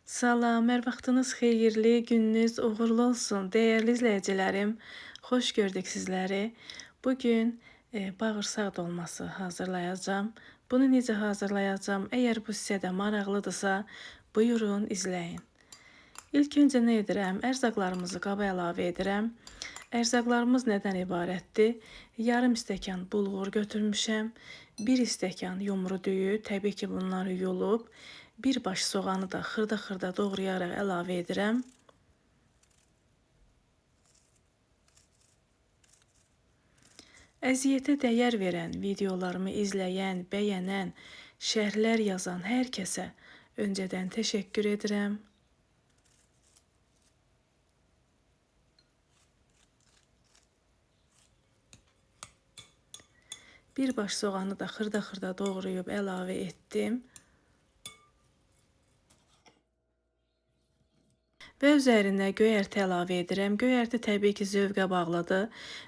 Salam, hər vaxtınız xeyirli, gününüz uğurlu olsun. Dəyərli izləyicilərim, xoş gördük sizləri. Bugün bağırsaq dolması hazırlayacağam. Bunu necə hazırlayacağam? Əgər bu sizə də maraqlıdırsa, buyurun izləyin. İlk öncə nə edirəm? Ərzaqlarımızı qaba əlavə edirəm. Ərzaqlarımız nədən ibarətdir? Yarım stəkan bulğur götürmüşəm. 1 stəkan yumru düyü, təbii ki bunları yulub, bir baş soğanı da xırda-xırda doğrayaraq əlavə edirəm. Əziyyətə dəyər verən, videolarımı izləyən, bəyənən, şərhlər yazan hər kəsə öncədən təşəkkür edirəm. Bir baş soğanı da xırda-xırda doğrayıb əlavə etdim. Və üzərinə göyərti əlavə edirəm. Göyərti təbii ki zövqə bağlıdır.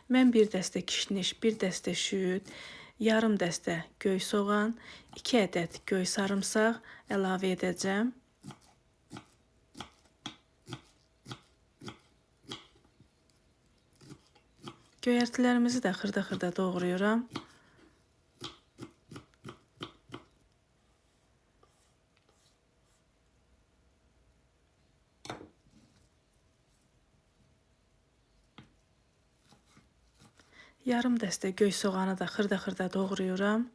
Mən bir dəstə kişniş, bir dəstə şüyüd, yarım dəstə göy soğan, 2 ədəd göy sarımsaq əlavə edəcəm. Göyərtilərimizi də xırda-xırda doğrayıram. Yarım dəstə göy soğanı da xırda-xırda doğrayıram.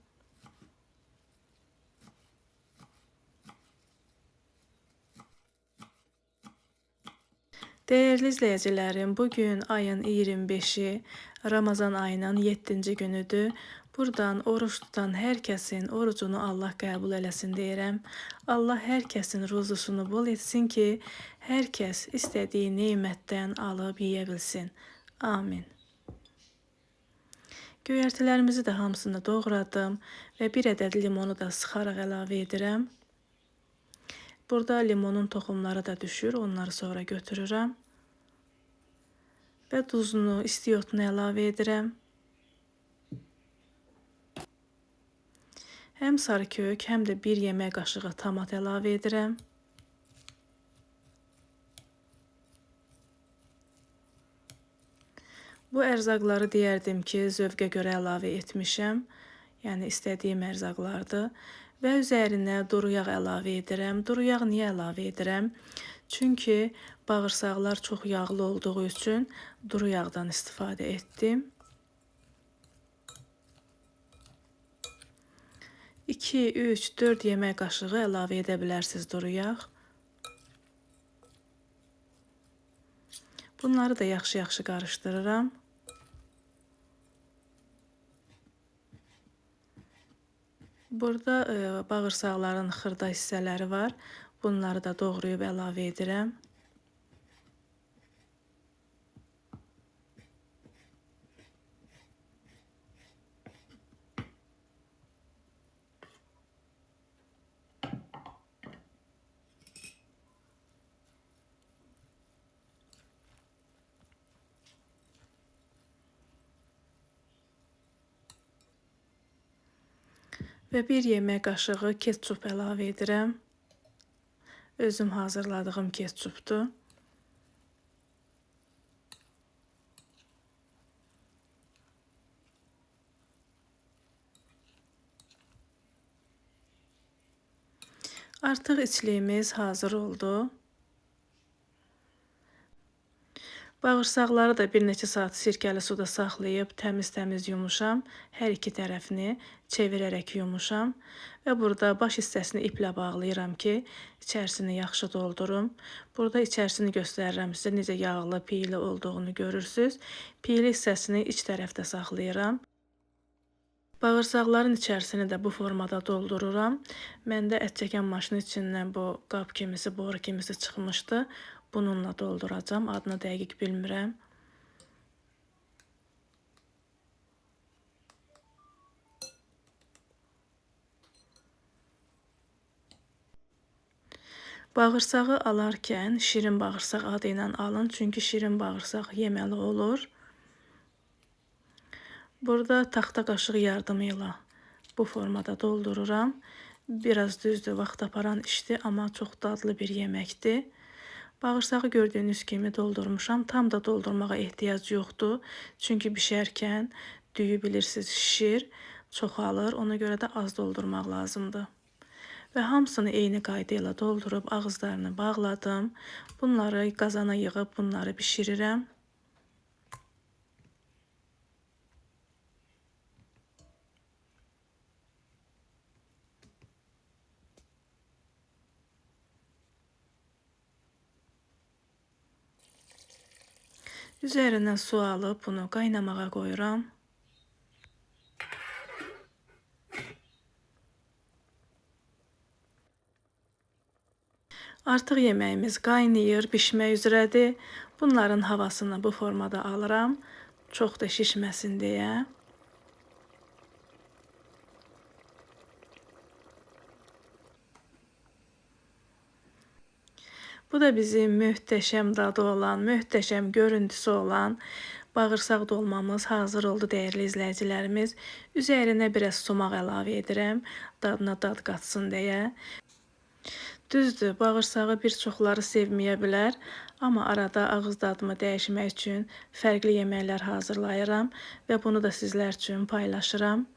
Dəyərli izləyicilərim, bugün ayın 25-i, Ramazan ayının 7-ci günüdür. Buradan oruç tutan hər kəsin orucunu Allah qəbul eləsin deyirəm. Allah hər kəsin ruzusunu bol etsin ki, hər kəs istədiyi nemətdən alıb yeyə bilsin. Amin. Göyərtilərimizi də hamısını doğradım və 1 ədəd limonu da sıxaraq əlavə edirəm. Burada limonun toxumları da düşür, onları sonra götürürəm. Və duzunu, istiyotunu əlavə edirəm. Həm sarı kök, həm də 1 yemək qaşığı tomat əlavə edirəm. Bu ərzaqları deyərdim ki, zövqə görə əlavə etmişəm. Yəni istədiyim ərzaqlardır. Və üzərinə duru yağ əlavə edirəm. Duru yağ niyə əlavə edirəm? Çünki bağırsaqlar çox yağlı olduğu üçün duru yağdan istifadə etdim. 2, 3, 4 yemək qaşığı əlavə edə bilərsiniz duru yağ. Bunları da yaxşı-yaxşı qarışdırıram. Burada bağırsaqların xırda hissələri var. Bunları da doğrayıb əlavə edirəm. Və 1 yemək qaşığı ketçup əlavə edirəm. Özüm hazırladığım ketçupdur. Artıq içliyimiz hazır oldu. Bağırsaqları da bir neçə saat sirkəli suda saxlayıb təmiz-təmiz yumuşam. Hər iki tərəfini çevirərək yumuşam. Və burada baş hissəsini iplə bağlayıram ki, içərisini yaxşı doldurum. Burada içərisini göstərirəm sizə necə yağlı, piyli olduğunu görürsünüz. Piyli hissəsini iç tərəfdə saxlayıram. Bağırsaqların içərisini də bu formada doldururam. Məndə ət çəkən maşını içindən bu qab kimisi, boru kimisi çıxmışdı. Bununla dolduracağım. Adını dəqiq bilmirəm. Bağırsağı alarkən şirin bağırsaq adı ilə alın. Çünki şirin bağırsaq yeməli olur. Burada taxta qaşıq yardımı ilə bu formada doldururam. Biraz düzdür, vaxt aparan işdir, amma çox dadlı bir yeməkdir. Bağırsağı gördüyünüz kimi doldurmuşam. Tam da doldurmağa ehtiyac yoxdur. Çünki bişərkən düyü bilirsiniz şişir, çoxalır. Ona görə də az doldurmaq lazımdır. Və hamısını eyni qayda ilə doldurub ağızlarını bağladım. Bunları qazana yığıb bunları bişirirəm. Üzərinə su alıb bunu qaynamağa qoyuram. Artıq yeməyimiz qaynayır, bişmək üzrədir. Bunların havasını bu formada alıram. Çox da şişməsin deyə. Bu da bizim möhtəşəm dadı olan, möhtəşəm görüntüsü olan bağırsaq dolmamız hazır oldu dəyərli izləyicilərimiz. Üzərinə biraz sumaq əlavə edirəm, dadına dad qatsın deyə. Düzdür, bağırsağı bir çoxları sevməyə bilər, amma arada ağız dadımı dəyişmək üçün fərqli yeməklər hazırlayıram və bunu da sizlər üçün paylaşıram.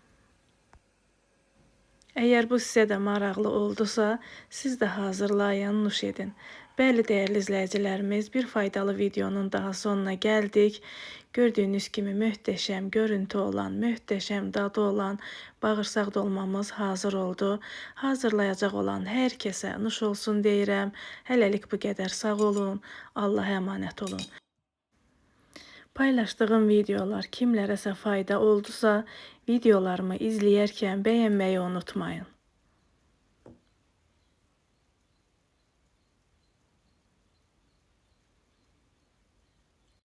Əgər bu sizə də maraqlı oldusa, siz də hazırlayın, nuş edin. Bəli, dəyərli izləyicilərimiz, bir faydalı videonun daha sonuna gəldik. Gördüyünüz kimi möhtəşəm görüntü olan, möhtəşəm dadı olan bağırsaq dolmamız hazır oldu. Hazırlayacaq olan hər kəsə nuş olsun deyirəm. Hələlik bu qədər, sağ olun, Allaha əmanət olun. Paylaşdığım videolar kimlərəsə fayda oldusa, videolarımı izləyərkən bəyənməyi unutmayın.